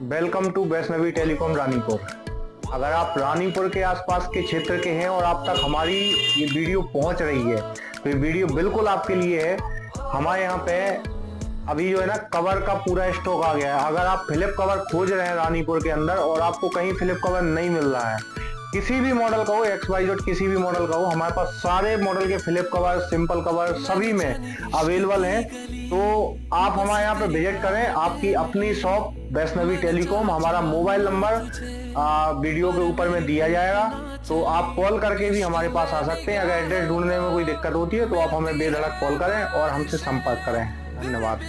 Welcome to Vaishnavi telecom Ranipur. अगर आप रानीपुर के आसपास के क्षेत्र के हैं और आप तक हमारी ये वीडियो पहुंच रही है तो ये वीडियो बिल्कुल आपके लिए है। हमारे यहाँ पे अभी जो है ना कवर का पूरा स्टॉक आ गया है। अगर आप फ्लिप कवर खोज रहे हैं रानीपुर के अंदर और आपको कहीं फ्लिप कवर नहीं मिल रहा है, किसी भी मॉडल का हो, XYZ किसी भी मॉडल का हो, हमारे पास सारे मॉडल के फ्लिप कवर, सिंपल कवर सभी में अवेलेबल हैं। तो आप हमारे यहाँ पे विजिट करें, आपकी अपनी शॉप वैष्णवी टेलीकॉम। हमारा मोबाइल नंबर वीडियो के ऊपर में दिया जाएगा, तो आप कॉल करके भी हमारे पास आ सकते हैं। अगर एड्रेस ढूंढने में कोई दिक्कत होती है तो आप हमें बेधड़क कॉल करें और हमसे संपर्क करें। धन्यवाद।